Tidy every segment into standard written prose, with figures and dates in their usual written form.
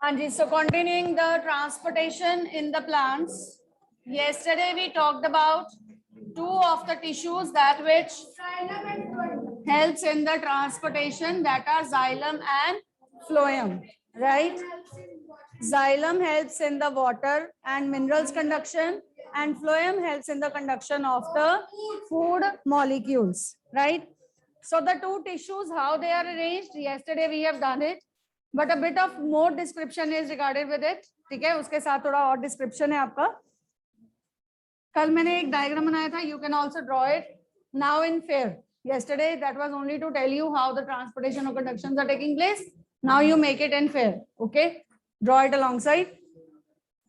हाँ जी, so continuing the transportation in the plants. Yesterday we talked about two of the tissues that which helps in the transportation, that are xylem and phloem, right? Xylem helps in the water and minerals conduction, and phloem helps in the conduction of the food molecules, right? So the two tissues, how they are arranged, yesterday we have done it, but a bit of more description is regarded with it. ठीक है, उसके साथ थोड़ा और description है आपका. कल मैंने एक diagram बनाया था, you can also draw it now in fair. Yesterday that was only to tell you how the transportation or conductions are taking place. Now you make it in fair. Okay, draw it alongside.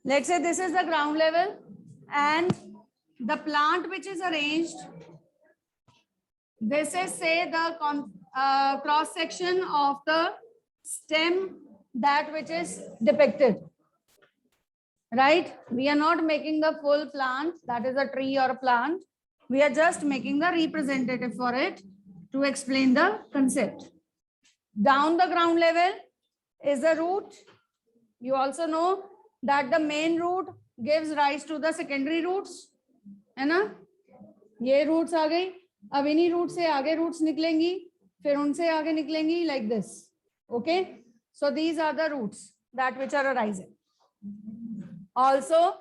Let's say this is the ground level and the plant which is arranged. This is, say, the cross section of the stem, that which is depicted, right? We are not making the full plant, that is a tree or a plant. We are just making the representative for it to explain the concept. Down the ground level is the root. You also know that the main root gives rise to the secondary roots, है ना? ये roots आ गई. अब इन्हीं root से आगे roots निकलेंगी, फिर उनसे आगे निकलेंगी, like this. Okay, so these are the roots that which are arising. Also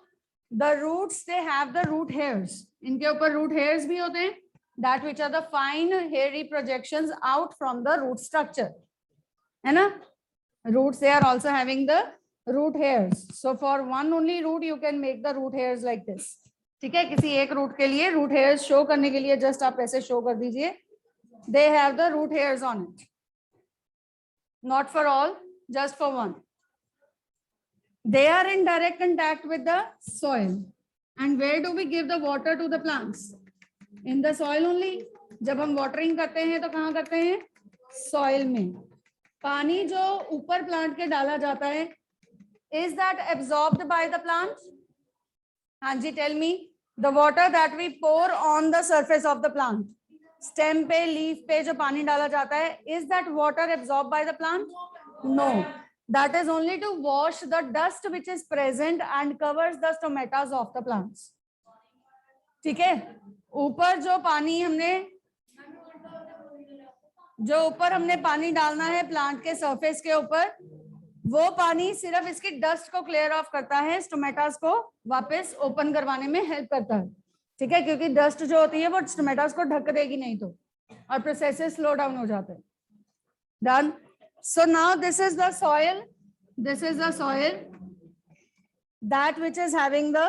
the roots, they have the root hairs. इनके ऊपर root hairs भी होते हैं, that which are the fine hairy projections out from the root structure, है ना? Roots, they are also having the root hairs. So for one only root you can make the root hairs like this. ठीक है, किसी एक root के लिए root hairs show करने के लिए जस्ट आप ऐसे शो कर दीजिए. They have the root hairs on it, not for all, just for one. They are in direct contact with the soil. And where do we give the water to the plants? In the soil only. जब हम watering करते हैं तो कहाँ करते हैं? Soil में. पानी जो ऊपर प्लांट के डाला जाता है, is that absorbed by the plant? हाँ जी, tell me. The water that we pour on the surface of the plant, stem पे, leaf पे जो पानी डाला जाता है, is that water absorbed by the plant? No, that is only to wash the dust which is present and covers the stomatas of the plants. ठीक है, ऊपर जो पानी हमने पानी डालना है प्लांट के सरफेस के ऊपर, वो पानी सिर्फ इसकी डस्ट को क्लियर ऑफ करता है, स्टोमेटास को वापस ओपन करवाने में हेल्प करता है. ठीक है, क्योंकि डस्ट जो होती है वो स्टोमेटास को ढक देगी नहीं तो, और प्रोसेसेस स्लो डाउन हो जाते हैं. Done. So now this is the soil. This is the soil that which is having the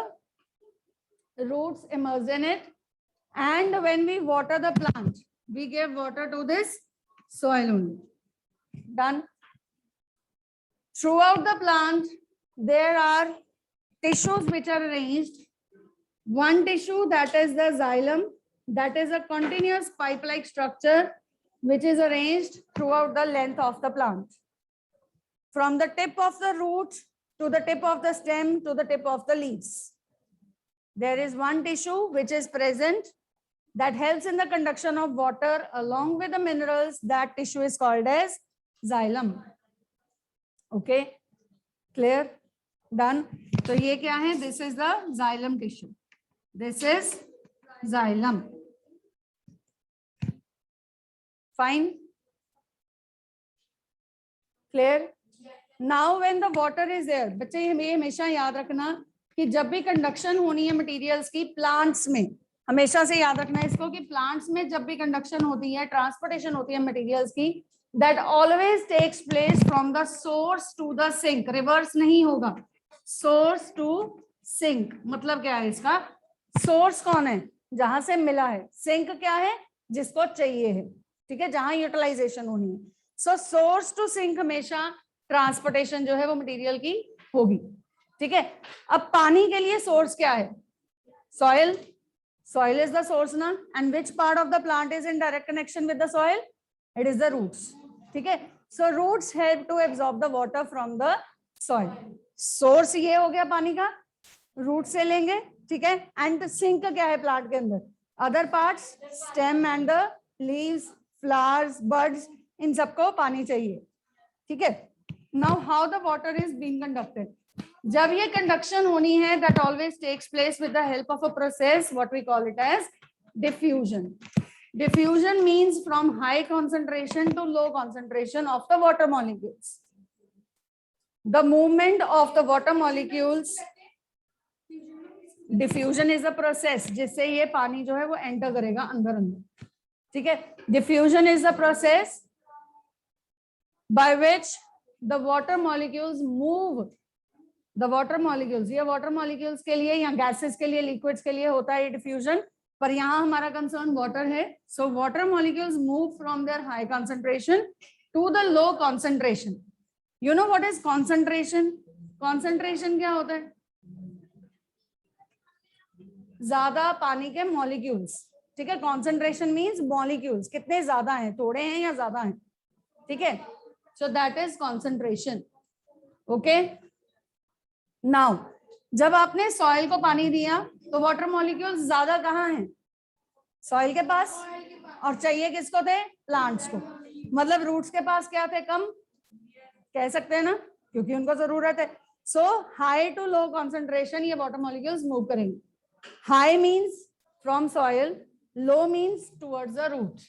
roots immersed in it, and when we water the plant we give water to this soil only. Done. Throughout the plant, there are tissues which are arranged. One tissue, that is the xylem, that is a continuous pipe-like structure which is arranged throughout the length of the plant. From the tip of the root to the tip of the stem to the tip of the leaves. There is one tissue which is present that helps in the conduction of water along with the minerals. That tissue is called as xylem. Okay, clear? Done. So ये क्या है? This is the xylem tissue. This is xylem. Fine. Clear? Now when the water is there, बच्चे ये हमेशा याद रखना कि जब भी कंडक्शन होनी है मटेरियल्स की प्लांट्स में, हमेशा से याद रखना इसको कि प्लांट्स में जब भी कंडक्शन होती है, ट्रांसपोर्टेशन होती है मटेरियल्स की, that always takes place from the source to the sink. Reverse नहीं होगा. source to sink मतलब क्या है इसका? source कौन है? जहां से मिला है. sink क्या है? जिसको चाहिए है. ठीक है, जहां यूटिलाइजेशन होनी है. so source to sink हमेशा ट्रांसपोर्टेशन जो है वो मटेरियल की होगी. ठीक है, अब पानी के लिए सोर्स क्या है? soil. soil is the source ना. and which part of the plant is in direct connection with the soil? It is the roots. ठीक है, so roots help to absorb the water from the soil. source ये हो गया पानी का, root से लेंगे. ठीक है, and sink क्या है प्लांट के अंदर? other parts, stem and the leaves, flowers, buds, इन सबको पानी चाहिए. ठीक है, now how the water is being conducted. जब ये कंडक्शन होनी है, that always takes place with the help of a process what we call it as diffusion. Diffusion means from high concentration to low concentration of the water molecules. The movement of the water molecules, diffusion is a process जिससे ये पानी जो है वो enter करेगा अंदर अंदर. ठीक है. Diffusion is the process by which the water molecules move. The water molecules, ये water molecules के लिए या gases के लिए, liquids के लिए होता है diffusion. पर यहाँ हमारा कंसर्न वाटर है. So water molecules move from there high concentration to the low concentration. You know what is concentration? Concentration क्या होता है? ज्यादा पानी के मॉलिक्यूल्स. ठीक है. कंसंट्रेशन मींस मॉलिक्यूल्स कितने ज्यादा हैं, थोड़े हैं या ज्यादा हैं. ठीक है. So that is concentration. Okay. Now जब आपने सॉइल को पानी दिया तो वाटर मॉलिक्यूल्स ज्यादा कहाँ हैं? सॉइल के पास. और चाहिए किसको थे? प्लांट्स को. मतलब रूट्स के पास क्या थे? कम कह सकते हैं ना, क्योंकि उनको जरूरत है. So high to low concentration ये वाटर मॉलिक्यूल्स मूव करेंगे. High means from soil, low means towards the root.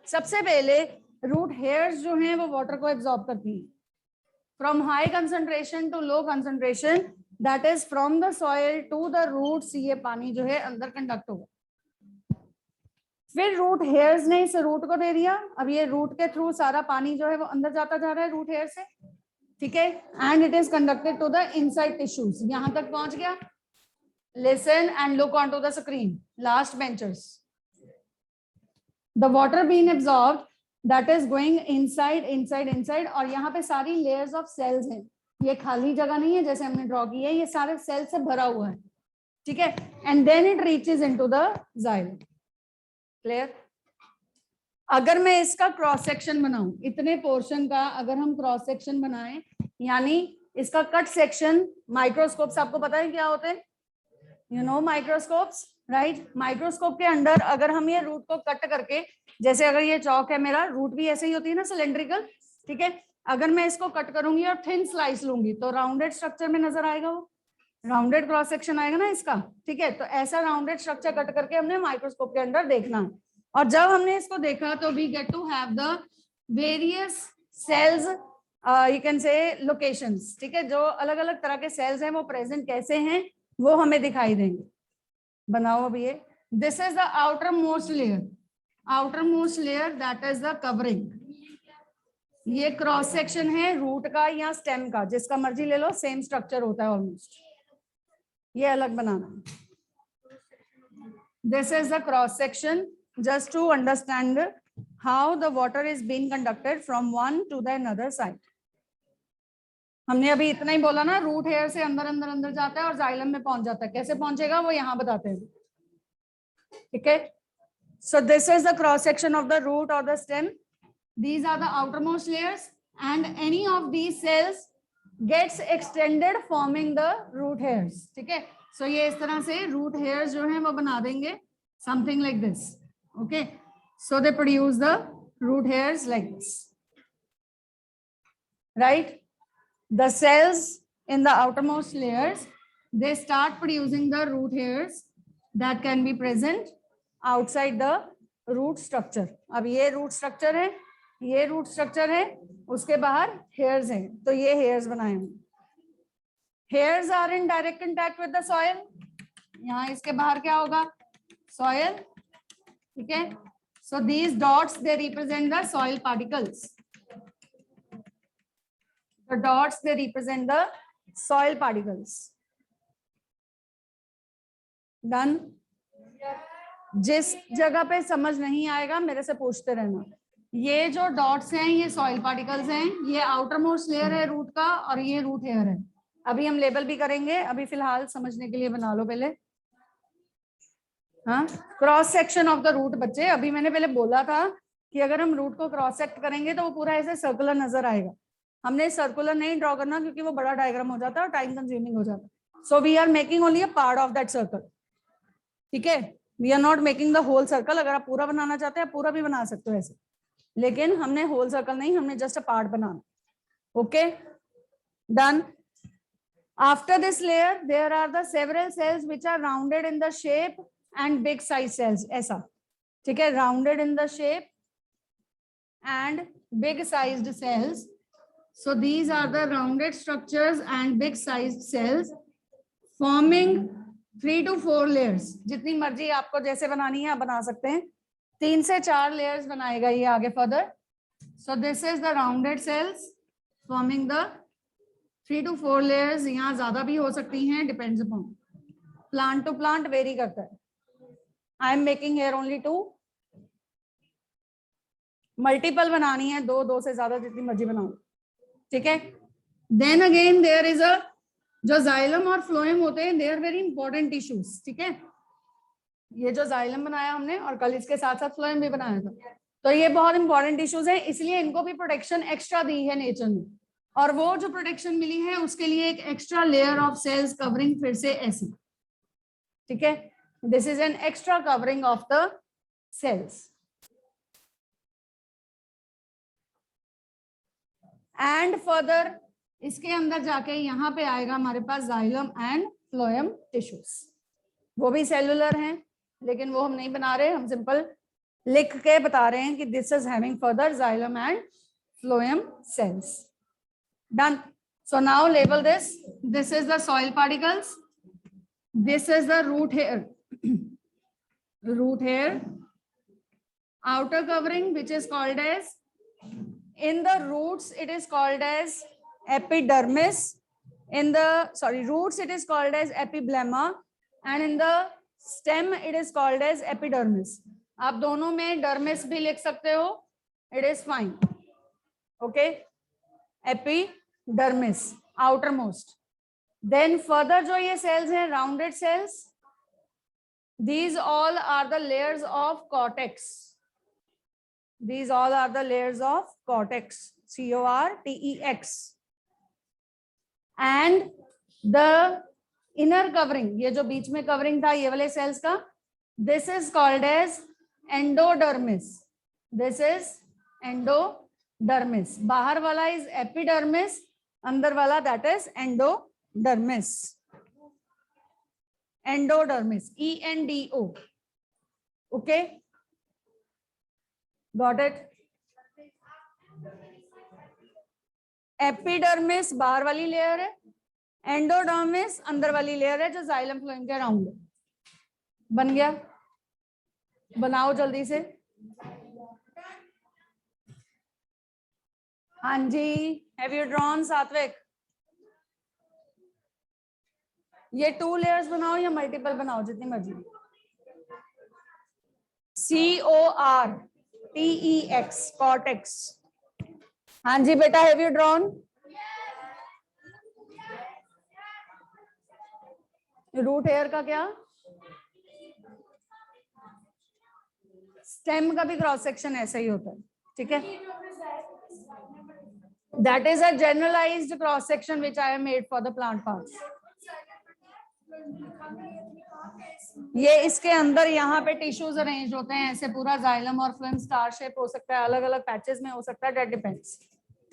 सबसे पहले रूट हेयर्स जो हैं वो वाटर को एब्जॉर्ब करती हैं. From high concentration to low concentration, that is from the soil to the roots, ये पानी जो है अंदर कंडक्ट होगा. फिर रूट हेयर्स ने इस रूट को दे दिया. अब ये रूट के थ्रू सारा पानी जो है वो अंदर जाता जा रहा है रूट हेयर से. ठीक है. And it is conducted to the inside tissues. यहां तक पहुंच गया. Listen and look on to the screen. Last benchers. The water being absorbed that is going inside inside inside. और यहाँ पे सारी लेयर्स ऑफ सेल्स हैं. ये खाली जगह नहीं है जैसे हमने ड्रॉ की है, ये सारे सेल से भरा हुआ है. ठीक है. And then it reaches into the xylem. Clear? अगर मैं इसका क्रॉस सेक्शन बनाऊं, इतने पोर्शन का अगर हम क्रॉस सेक्शन बनाएं, यानी इसका कट सेक्शन, माइक्रोस्कोप्स आपको पता है क्या होते हैं? You know microscopes, right? Microscope के अंदर अगर हम ये रूट को कट करके, जैसे अगर ये चौक है मेरा, रूट भी ऐसे ही होती है ना, सिलेंड्रिकल. ठीक है. अगर मैं इसको कट करूंगी और थिन स्लाइस लूंगी तो राउंडेड स्ट्रक्चर में नजर आएगा, वो राउंडेड क्रॉस सेक्शन आएगा ना इसका. ठीक है. तो ऐसा राउंडेड स्ट्रक्चर कट करके हमने माइक्रोस्कोप के अंदर देखना है. और जब हमने इसको देखा तो we get to have the various cells, you can say locations. ठीक है. जो अलग अलग तरह के सेल्स हैं वो प्रेजेंट कैसे हैं वो हमें दिखाई देंगे. बनाओ अभी ये. This is the outer most layer. Outer most layer that is the covering. ये क्रॉस सेक्शन है रूट का या स्टेम का, जिसका मर्जी ले लो, सेम स्ट्रक्चर होता है ऑलमोस्ट. ये अलग बनाना. This is the cross section just to understand how the water is being conducted from one to the another side. हमने अभी इतना ही बोला ना, रूट हेयर से अंदर अंदर अंदर जाता है और जाइलम में पहुंच जाता है. कैसे पहुंचेगा वो यहाँ बताते हैं. ठीक है. So this is the cross section of the root और the stem. These are the outermost layers and any of these cells gets extended forming the root hairs. ठीक है. So ये इस तरह से root hairs जो हैं वो बना देंगे something like this. Okay. So they produce the root hairs like this. Right. The cells in the outermost layers, they start producing the root hairs that can be present outside the root structure. अब ये root structure है, ये root structure है, उसके बाहर hairs हैं. तो ये हेयर्स बनाए हैं. Hairs are in direct contact with the soil. यहाँ इसके बाहर क्या होगा? सॉइल. ठीक है. So these dots they represent the soil particles. The dots they represent the soil particles. Done. जिस जगह पे समझ नहीं आएगा मेरे से पूछते रहना. ये जो डॉट्स हैं ये सॉइल पार्टिकल्स हैं. ये आउटर मोस्ट लेयर है रूट का और ये रूट हेयर है. अभी हम लेबल भी करेंगे, अभी फिलहाल समझने के लिए बना लो पहले. हाँ. Cross section of the root. बच्चे अभी मैंने पहले बोला था कि अगर हम रूट को क्रॉस सेक्ट करेंगे तो वो पूरा ऐसे सर्कुलर नजर आएगा. हमने सर्कुलर नहीं ड्रॉ करना क्योंकि वो बड़ा डायग्राम हो जाता है और टाइम कंज्यूमिंग हो जाता है. So we are making only a part of that circle. ठीक है. We are not making the whole circle. अगर आप पूरा बनाना चाहते हैं पूरा भी बना सकते हो ऐसे, लेकिन हमने होल सर्कल नहीं, हमने just a part banana. Okay. Done. After this layer, there are the several cells which are rounded in the shape and big size cells. ऐसा, ठीक है? Rounded in the shape and big sized cells. So these are the rounded structures and big sized cells forming 3 to 4 layers. जितनी मर्जी आपको जैसे बनानी है आप बना सकते हैं. 3 से 4 layers बनाएगा ये आगे further. So this is the rounded cells forming the 3 to 4 layers. यहाँ ज्यादा भी हो सकती हैं, depends upon plant to plant vary करता है. I am making here only 2. Multiple बनानी है, दो से ज्यादा जितनी मर्जी बनाओ, ठीक है? Then again there is a, जो जाइलम और फ्लोएम होते हैं, they are very important tissues, ठीक है? ये जो जाइलम बनाया हमने और कल इसके साथ साथ फ्लोएम भी बनाया था, तो ये बहुत इंपॉर्टेंट टिश्यूज हैं, इसलिए इनको भी प्रोटेक्शन एक्स्ट्रा दी है नेचर ने. और वो जो प्रोटेक्शन मिली है उसके लिए एक extra layer of cells covering फिर से ऐसी, ठीक है? This is an extra covering of the cells. And further इसके अंदर जाके यहाँ पे आएगा हमारे पास जाइलम एंड फ्लोएम टिश्यूज. वो भी सेलुलर हैं, लेकिन वो हम नहीं बना रहे, हम सिंपल लिख के बता रहे हैं कि this is having further xylem and phloem cells. Done. So now label this. This is the soil particles. This is the root hair. Root hair. Outer covering which is called as, in the roots it is called as epidermis. In the roots it is called as epiblema, and in the stem it is called as epidermis. आप दोनों में dermis भी लिख सकते हो, it is fine. Okay, epidermis outermost. Then further जो ये cells हैं rounded cells, these all are the layers of cortex. These all are the layers of cortex, cortex. And the inner covering, ये जो बीच में covering था ये वाले cells का, this is called as endodermis. This is endodermis. बाहर वाला is epidermis, अंदर वाला that is endodermis. Endodermis, ENDO. Okay. Got it? Epidermis बाहर वाली लेयर है, एंडोडर्मिस अंदर वाली लेयर है जो जाइलम फ्लोएम के अराउंड है. बन गया? बनाओ जल्दी से. हाँ जी, हैव यू ड्रॉन सात्विक? ये 2 लेयर्स बनाओ या मल्टीपल बनाओ, जितनी मर्जी. CORTEX, cortex. हाँ जी बेटा, have you drawn? Root hair का क्या? स्टेम का भी क्रॉस सेक्शन ऐसा ही होता है, ठीक है? That is a generalised cross section which I have made for the plant parts. ये इसके अंदर यहाँ पे टिश्यूज अरेंज होते हैं ऐसे, पूरा जाइलम और फ्लोएम स्टार शेप हो सकता है, अलग अलग पैचेस में हो सकता है, डेट डिपेंड्स,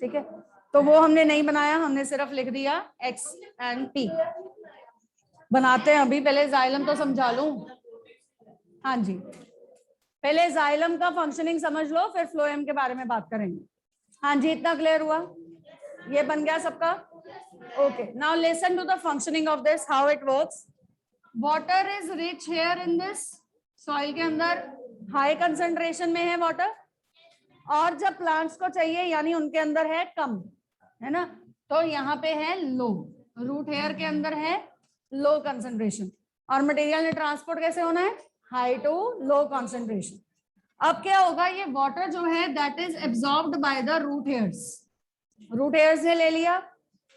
ठीक है? तो वो हमने नहीं बनाया, हमने सिर्फ लिख दिया X and T. बनाते हैं अभी, पहले जाइलम तो समझा लूं. हाँ जी, पहले जाइलम का फंक्शनिंग समझ लो, फिर फ्लोएम के बारे में बात करेंगे. हाँ जी, इतना क्लियर हुआ? ये बन गया सबका? Okay. Now listen to the functioning of this, how it works. Water is rich here in this. Soil के अंदर हाई कंसंट्रेशन में है वाटर, और जब प्लांट्स को चाहिए यानी उनके अंदर है कम, है ना, तो यहाँ पे है लो. रूट हेयर के अंदर है लो कंसंट्रेशन, और मटेरियल ने ट्रांसपोर्ट कैसे होना है? High to low concentration. अब क्या होगा, ये वाटर जो है that is absorbed by the root hairs. Root hairs ने ले लिया.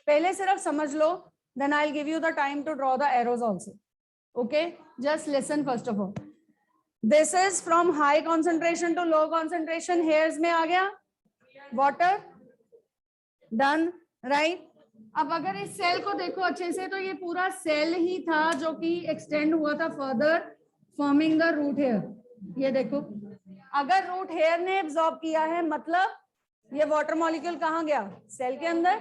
पहले सिर्फ समझ लो, then I will give you the time to draw the arrows also. Okay, just listen first of all. This is from high concentration to low concentration. Hairs में आ गया water. Done, right? अब अगर इस सेल को देखो अच्छे से, तो ये पूरा सेल ही था जो कि एक्सटेंड हुआ था further, forming the root hair. ये देखो, अगर रूट हेयर ने एब्जॉर्ब किया है, मतलब ये वाटर मॉलिक्यूल कहाँ गया? सेल के अंदर.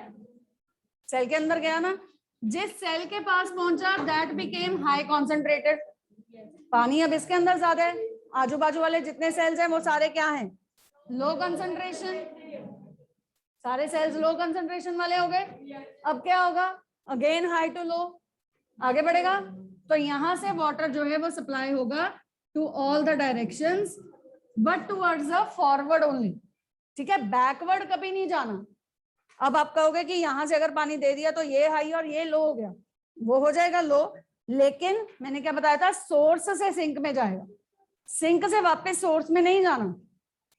सेल के अंदर गया ना, जिस सेल के पास पहुंचा दैट बिकेम हाई कॉन्सेंट्रेटेड। पानी अब इसके अंदर ज्यादा है, आजू बाजू वाले जितने सेल्स हैं वो सारे क्या हैं, लो कंसेंट्रेशन, सारे सेल्स लो कंसेंट्रेशन वाले हो गए। अब क्या होगा, अगेन हाई टू लो, आगे बढ़ेगा। तो यहां से वाटर जो है वो सप्लाई होगा to all the directions but towards the forward only, ठीक है, बैकवर्ड कभी नहीं जाना। अब आप कहोगे कि यहां से अगर पानी दे दिया तो ये हाई और ये लो हो गया, वो हो जाएगा लो, लेकिन मैंने क्या बताया था, सोर्स से सिंक में जाएगा, सिंक से वापस सोर्स में नहीं जाना।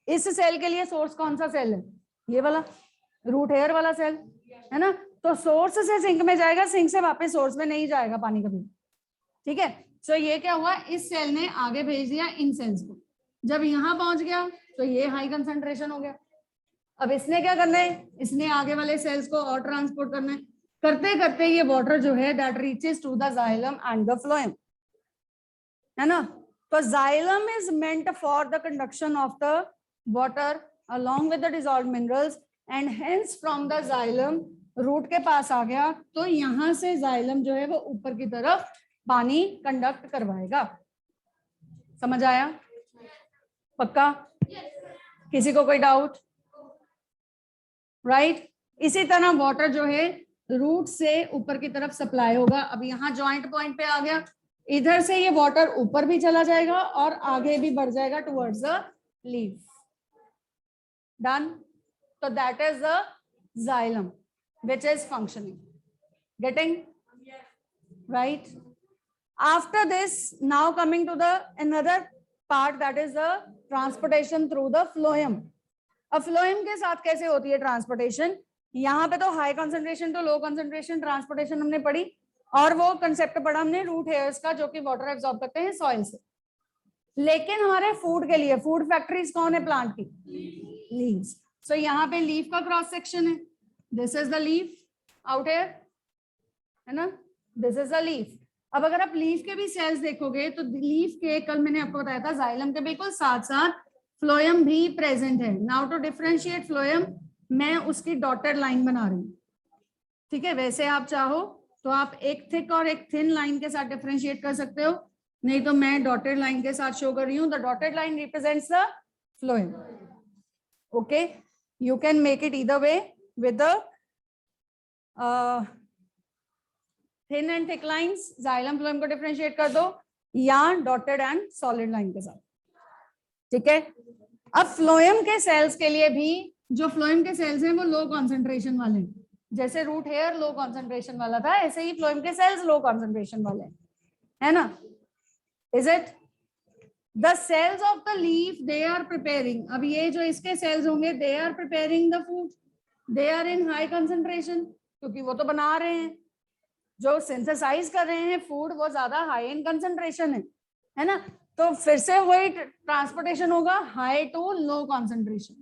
इस सेल के लिए सोर्स कौन सा सेल है, ये वाला रूट हेयर वाला सेल है ना, तो सोर्स से सिंक में जाएगा, सिंक से वापस सोर्स में नहीं जाएगा पानी कभी, ठीक है। सो ये क्या हुआ, इस सेल ने आगे भेज दिया इन सेल्स को, जब यहां पहुंच गया तो ये हाई कंसंट्रेशन हो गया। अब इसने क्या करना है, इसने आगे वाले सेल्स को और ट्रांसपोर्ट करना है, करते करते ये वाटर जो है that reaches to the xylem and the phloem, है ना। तो xylem is meant for the conduction of the water along with the dissolved minerals and hence from the xylem root के पास आ गया, तो यहां से जाइलम जो है वो ऊपर की तरफ पानी कंडक्ट करवाएगा। समझ आया, पक्का? किसी को कोई डाउट? राइट, इसी तरह वाटर जो है रूट से ऊपर की तरफ सप्लाई होगा। अब यहाँ जॉइंट पॉइंट पे आ गया, इधर से ये वाटर ऊपर भी चला जाएगा और आगे भी बढ़ जाएगा towards the leaf. Done, so that is the xylem which is functioning. Getting? Right? After this, now coming to the another part, that is the transportation through the phloem. अब phloem के साथ कैसे होती है ट्रांसपोर्टेशन, यहाँ पे तो high concentration तो लो कंसंट्रेशन ट्रांसपोर्टेशन हमने पढ़ी, और वो कंसेप्ट पढ़ा हमने रूट हेयर्स का, जो कि वाटर एब्जॉर्ब करते हैं सॉइल से। लेकिन हमारे फूड के लिए, फूड फैक्ट्रीज कौन है प्लांट की, लीव्स। सो यहाँ पे लीफ का क्रॉस सेक्शन है, this is the leaf out here, है ना, दिस इज द लीफ। अब अगर आप लीफ के भी सेल्स देखोगे तो लीफ के, कल मैंने आपको बताया था, जाइलम के बिल्कुल साथ साथ फ्लोएम भी प्रेजेंट है। नाउ टू डिफरेंशिएट फ्लोएम, मैं उसकी डॉटेड लाइन बना रही हूँ, ठीक है। वैसे आप चाहो तो आप एक थिक और एक थिन लाइन के साथ डिफरेंशिएट कर सकते हो, नहीं तो मैं डॉटेड लाइन के साथ शो कर रही हूँ। The dotted line represents the phloem, okay. You can make it either way with the thin and thick lines, xylem phloem को डिफरेंशिएट कर दो, या डॉटेड एंड सॉलिड लाइन के साथ, ठीक है। अब फ्लोएम के सेल्स के लिए भी, जो फ्लोएम के सेल्स हैं वो लो कॉन्सेंट्रेशन वाले हैं, जैसे रूट हेयर लो कॉन्सेंट्रेशन वाला था, ऐसे ही फ्लोएम के सेल्स लो कॉन्सेंट्रेशन वाले हैं, है ना। Is it? The cells of the leaf they are preparing, अब ये जो इसके सेल्स होंगे they are preparing the food, they are in high concentration, क्योंकि वो तो बना रहे हैं, जो सिंथेसाइज कर रहे हैं फूड वो ज्यादा हाई इन कंसंट्रेशन है ना। तो फिर से वही ट्रांसपोर्टेशन होगा, high to low concentration,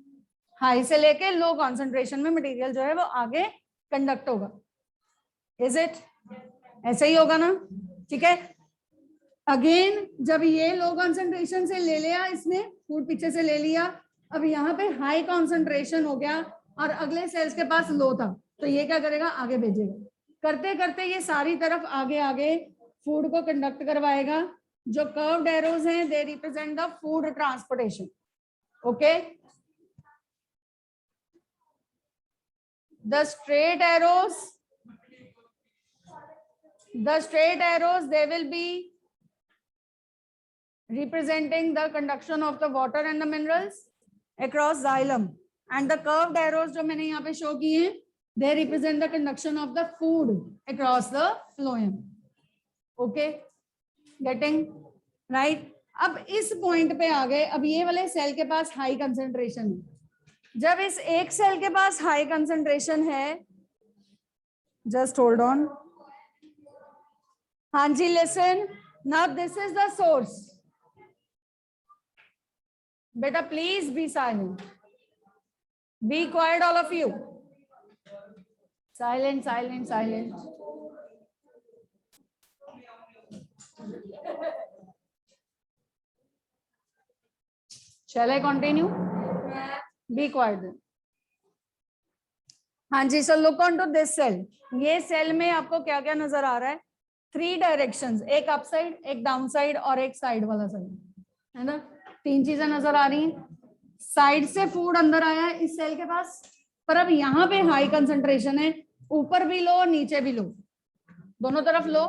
high से लेके लो कॉन्सेंट्रेशन में मटेरियल जो है वो आगे कंडक्ट होगा। Is it? ऐसे ही होगा ना, ठीक है। अगेन जब ये लो कॉन्सेंट्रेशन से ले लिया इसने, फूड पीछे से ले लिया, अब यहाँ पे हाई कॉन्सेंट्रेशन हो गया और अगले सेल्स के पास लो था, तो ये क्या करेगा, आगे भेजेगा, करते करते ये सारी तरफ आगे आगे फूड को कंडक्ट करवाएगा। जो कर्व्ड एरोज हैं दे represent the food transportation, okay. The straight arrows they will be representing the conduction of the water and the minerals across xylem, and the curved arrows जो मैंने यहाँ पे शो किए हैं they represent the conduction of the food across the phloem, okay, getting right? अब इस point पे आ गए, अब ये वाले सेल के पास हाई कंसेंट्रेशन है, जब इस एक सेल के पास हाई कंसेंट्रेशन है, जस्ट होल्ड ऑन, हाँ जी, listen, now this is the source, बेटा please be silent, be quiet all of you, silent silent silent. Shall I continue? Be quiet then. हाँ जी, so look on to this cell. ये cell में आपको क्या क्या नजर आ रहा है? 3 डायरेक्शंस, एक अप साइड, एक डाउन साइड और एक साइड वाला साइड, है ना? 3 चीजें नजर आ रही हैं। साइड से फूड अंदर आया है इस सेल के पास, पर अब यहाँ पे हाई कंसंट्रेशन है, ऊपर भी लो और नीचे भी लो, दोनों तरफ लो।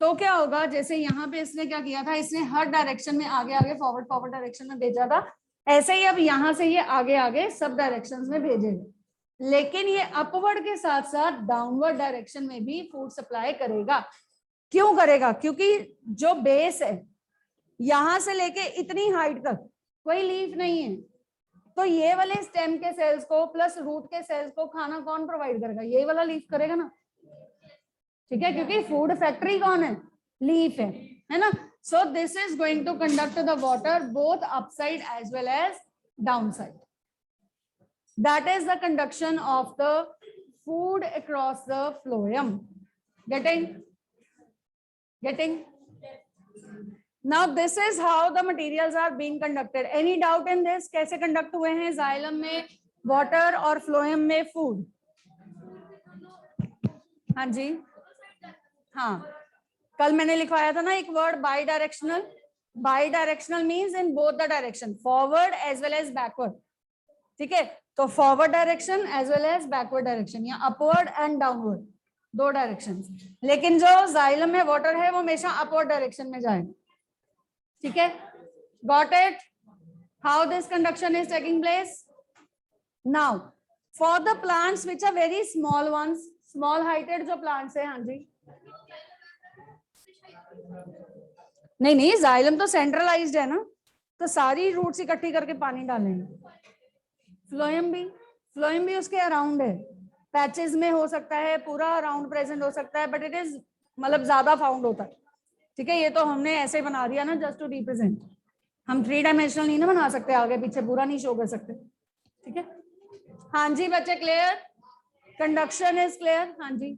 तो क्या होगा, जैसे यहाँ पे इसने क्या किया था, इसने हर डायरेक्शन में आगे आगे फॉरवर्ड फॉरवर्ड डायरेक्शन में भेजा था, ऐसे ही अब यहाँ से ये आगे आगे सब डायरेक्शंस में भेजेगा, लेकिन ये अपवर्ड के साथ साथ डाउनवर्ड डायरेक्शन में भी फूड सप्लाई करेगा। क्यों करेगा? क्योंकि जो बेस है यहां से लेके इतनी हाइट तक कोई लीफ नहीं है, तो ये वाले स्टेम के सेल्स को प्लस रूट के सेल्स को खाना कौन प्रोवाइड करेगा? ये वाला लीफ करेगा ना, ठीक है, क्योंकि फूड फैक्ट्री कौन है? लीफ है ना? So this is going to conduct the water both upside as well as down side. That is the conduction of the food across the phloem. Getting? Now this is how the materials are being conducted. Any doubt in this? कैसे conduct हुए हैं xylem में water और phloem में food? हाँ जी, हाँ, कल मैंने लिखवाया था ना एक word bidirectional. Bidirectional means in both the direction, forward as well as backward. ठीक है, तो forward direction as well as backward direction, या अपवर्ड एंड डाउनवर्ड, दो डायरेक्शन. लेकिन जो जाइलम में वाटर है वो हमेशा अपवर्ड डायरेक्शन में जाएगा. ठीक है, got it? How this conduction is taking place now for the plants which are very small ones, small heighted जो प्लांट्स है. हाँ जी, नहीं, जाइलम तो सेंट्रलाइज्ड है ना, तो सारी रूट्स इकट्ठी करके पानी डालेंगे. फ्लोएम भी उसके अराउंड है, पैचेस में हो सकता है, पूरा अराउंड प्रेजेंट हो सकता है, बट इट इज मतलब ज्यादा फाउंड होता है. ठीक है, ये तो हमने ऐसे बना दिया ना जस्ट टू रिप्रेजेंट. हम 3 डायमेंशनल नहीं ना बना सकते, आगे पीछे पूरा नहीं शो कर सकते. ठीक है, हाँ जी बच्चे, क्लियर? Conduction is clear? हाँ जी.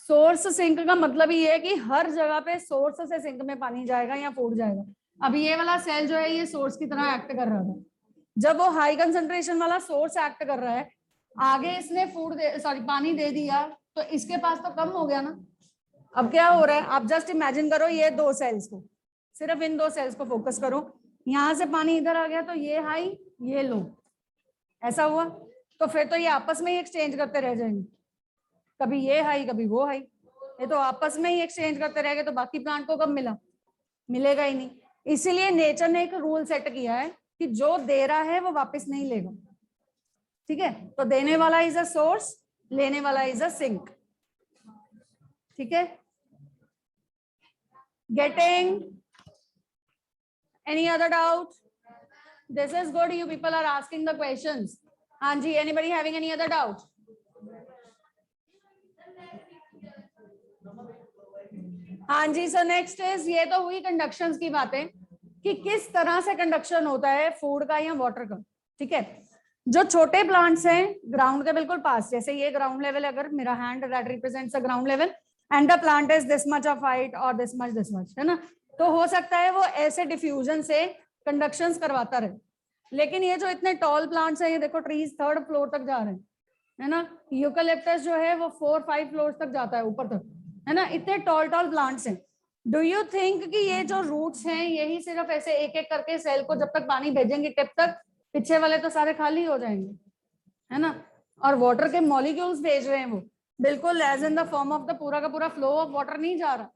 सोर्स सिंक का मतलब ये है कि हर जगह पे सोर्स से सिंक में पानी जाएगा या फूड जाएगा. अब ये वाला सेल जो है ये सोर्स की तरह एक्ट कर रहा था. जब वो हाई कंसंट्रेशन वाला सोर्स एक्ट कर रहा है, आगे इसने पानी दे दिया, तो इसके पास तो कम हो गया ना. अब क्या हो रहा है, आप जस्ट इमेजिन करो, ये 2 सेल्स को, सिर्फ इन 2 सेल्स को फोकस करो. यहां से पानी इधर आ गया तो ये हाई ये लो, ऐसा हुआ. तो फिर तो ये आपस में ही एक्सचेंज करते रह जाएंगे, कभी ये हाई कभी वो हाई. ये तो आपस में ही एक्सचेंज करते रह गए, तो बाकी प्लांट को कब मिला? मिलेगा ही नहीं. इसीलिए नेचर ने एक रूल सेट किया है कि जो दे रहा है वो वापस नहीं लेगा. ठीक है, तो देने वाला इज अ सोर्स, लेने वाला इज अ सिंक. ठीक है, getting? Any other doubt? This is good, you people are asking the questions. हाँ जी, anybody having any other doubt? हाँ जी, सो नेक्स्ट इज, ये तो हुई कंडक्शंस की बातें कि किस तरह से कंडक्शन होता है फूड का या वाटर का. ठीक है, जो छोटे प्लांट्स हैं ग्राउंड के बिल्कुल पास, जैसे ये ग्राउंड लेवल, अगर मेरा hand that represents the ground level and the plant is this much of height और दिस मच, है ना, तो हो सकता है वो ऐसे डिफ्यूजन से कंडक्शंस करवाता रहे. लेकिन ये जो इतने टॉल प्लांट्स हैं, ये देखो ट्रीज 3rd फ्लोर तक जा रहे हैं, है ना. यूकेलिप्टस जो है वो 4-5 फ्लोर तक जाता है ऊपर तक, है ना. इतने टॉल प्लांट्स हैं. डू यू थिंक कि ये जो रूट्स हैं यही सिर्फ ऐसे एक एक करके सेल को जब तक पानी भेजेंगे टिप तक, पीछे वाले तो सारे खाली हो जाएंगे, है ना. और वाटर के मॉलिक्यूल्स भेज रहे हैं वो, बिल्कुल as in the form of the पूरा का पूरा फ्लो ऑफ वाटर नहीं जा रहा.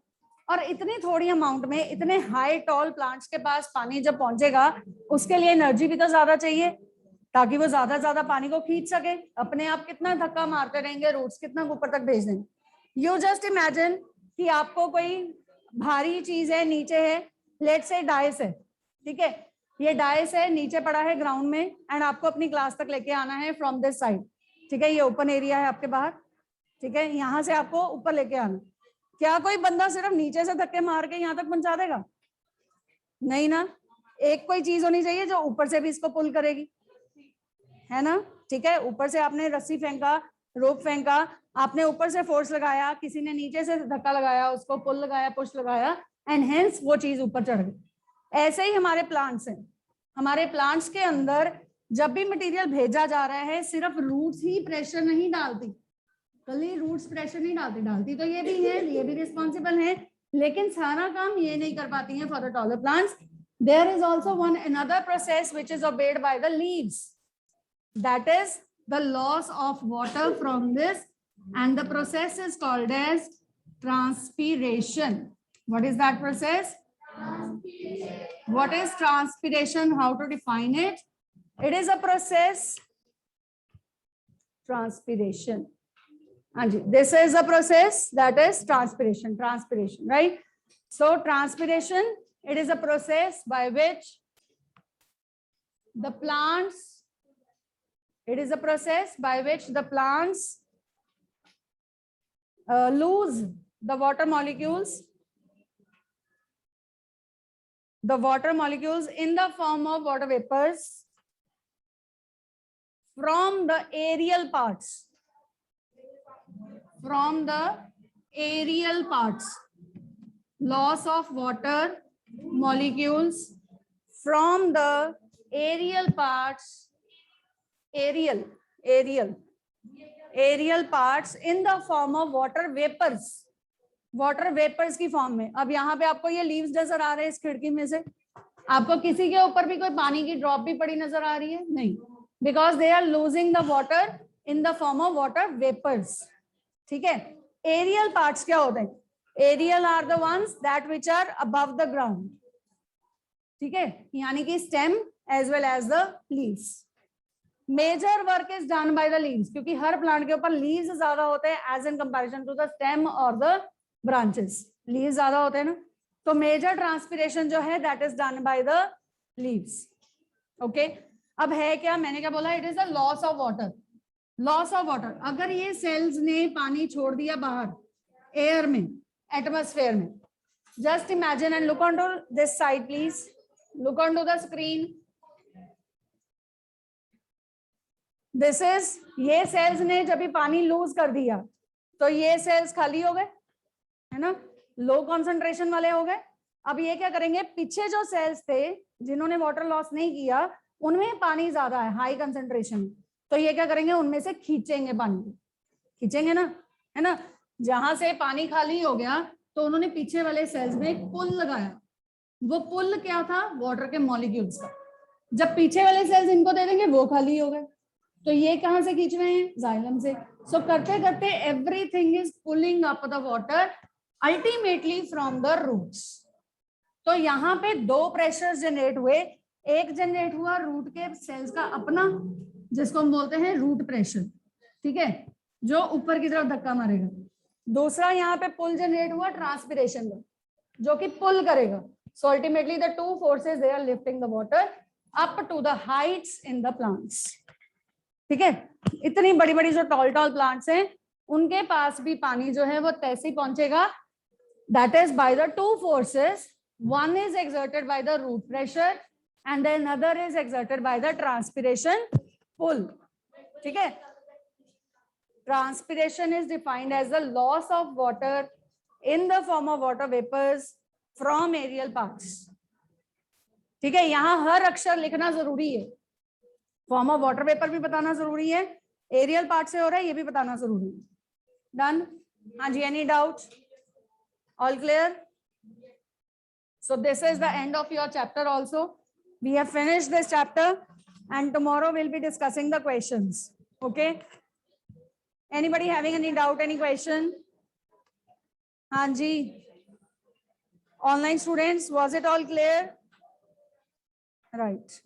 और इतनी थोड़ी अमाउंट में इतने हाई टॉल प्लांट्स के पास पानी जब पहुंचेगा, उसके लिए एनर्जी भी तो ज्यादा चाहिए, ताकि वो ज्यादा पानी को खींच सके. अपने आप कितना धक्का मारते रहेंगे, रूट्स कितना ऊपर तक भेज देंगे. यू जस्ट इमेजिन कि आपको कोई भारी चीज है, नीचे है, लेट से डाइस है. ठीक है, ये डाइस है, नीचे पड़ा है ग्राउंड में, एंड आपको अपनी क्लास तक लेके आना है फ्रॉम दिस साइड. ठीक है, ये ओपन एरिया है आपके बाहर. ठीक है, यहाँ से आपको ऊपर लेके आना. क्या कोई बंदा सिर्फ नीचे से धक्के मार के यहाँ तक पहुंचा देगा? नहीं ना. एक कोई चीज होनी चाहिए जो ऊपर से भी इसको पुल करेगी, है ना. ठीक है, ऊपर से आपने रस्सी फेंका, रोप फेंका, आपने ऊपर से फोर्स लगाया, किसी ने नीचे से धक्का लगाया, उसको पुल लगाया, पुश लगाया, एंड हेंस वो चीज ऊपर चढ़ गई. ऐसे ही हमारे प्लांट्स हैं. हमारे प्लांट्स के अंदर जब भी मटेरियल भेजा जा रहा है सिर्फ रूट्स ही प्रेशर नहीं डालती, कली रूट्स प्रेशर नहीं डालती तो ये भी है, ये भी रिस्पॉन्सिबल है, लेकिन सारा काम ये नहीं कर पाती हैं for the taller plants. There is also another process which is obeyed by the leaves. That is the loss of water from this, and the process is called as transpiration. What is that process? What is transpiration? How to define it? It is a process. Transpiration. This is a process that is transpiration. Transpiration, right? So transpiration, it is a process by which the plants, lose the water molecules in the form of water vapors from the aerial parts. Loss of water molecules from the aerial parts, aerial parts in the form of water vapors. Water vapours की form में. अब यहाँ पे आपको ये leaves नजर आ रहे हैं इस खिड़की में से, आपको किसी के ऊपर भी कोई पानी की ड्रॉप भी पड़ी नजर आ रही है? नहीं, because they are losing the water in the form of water vapours. ठीक है. एरियल पार्ट्स क्या होते हैं? Aerial are the ones that which are above the ground. ठीक है, यानी कि stem as well as the leaves. Major work is done by the leaves, क्योंकि हर प्लांट के ऊपर लीव्स ज्यादा होते हैं as in comparison to the stem और द ब्रांचेस. लीव्स ज्यादा होते हैं ना, तो मेजर ट्रांसपिरेशन जो है that is done by the leaves. Okay, अब है क्या, मैंने क्या बोला? It is the loss of water. Loss of water, अगर ये सेल्स ने पानी छोड़ दिया बाहर एयर में, एटमॉस्फेयर में, just imagine and look on to this side please, look on to the screen. This is, ये सेल्स ने जब भी पानी लूज कर दिया तो ये सेल्स खाली हो गए, है ना, लो कॉन्सेंट्रेशन वाले हो गए. अब ये क्या करेंगे, पीछे जो सेल्स थे जिन्होंने वाटर लॉस नहीं किया उनमें पानी ज्यादा है, हाई कंसेंट्रेशन, तो ये क्या करेंगे, उनमें से खींचेंगे पानी, खींचेंगे ना, है ना. जहां से पानी खाली हो गया तो उन्होंने पीछे वाले सेल्स में एक पुल लगाया. वो पुल क्या था? वाटर के मॉलिक्यूल्स का. जब पीछे वाले सेल्स इनको दे देंगे वो खाली हो गए, तो ये कहां से खींच रहे हैं? जाइलम से. सो करते करते everything is pulling up the water ultimately from the roots. तो यहाँ पे दो प्रेशर जनरेट हुए. एक जनरेट हुआ रूट के सेल्स का अपना, जिसको हम बोलते हैं रूट प्रेशर, ठीक है, जो ऊपर की तरफ धक्का मारेगा. दूसरा यहाँ पे पुल जनरेट हुआ ट्रांसपिरेशन का, जो कि पुल करेगा. So ultimately the two forces they are lifting the water up to the heights in the plants. ठीक है, इतनी बड़ी बड़ी जो टॉल प्लांट्स हैं उनके पास भी पानी जो है वो तैसे ही पहुंचेगा. That is by the two forces. One is exerted by the root pressure and then another is exerted by the transpiration pull. ठीक है, transpiration is defined as the loss of water in the form of water vapors from aerial parts. ठीक है, यहाँ हर अक्षर लिखना जरूरी है. Form of water vapour भी बताना जरूरी है, एरियल पार्ट से हो रहा है ये भी बताना जरूरी है. डन? हाँ जी, any doubt? All clear? So this is the end of your chapter also. We have finished this chapter and tomorrow we'll be discussing the questions. Okay. Anybody having any doubt, any question? Hanji. Online students, was it all clear? Right.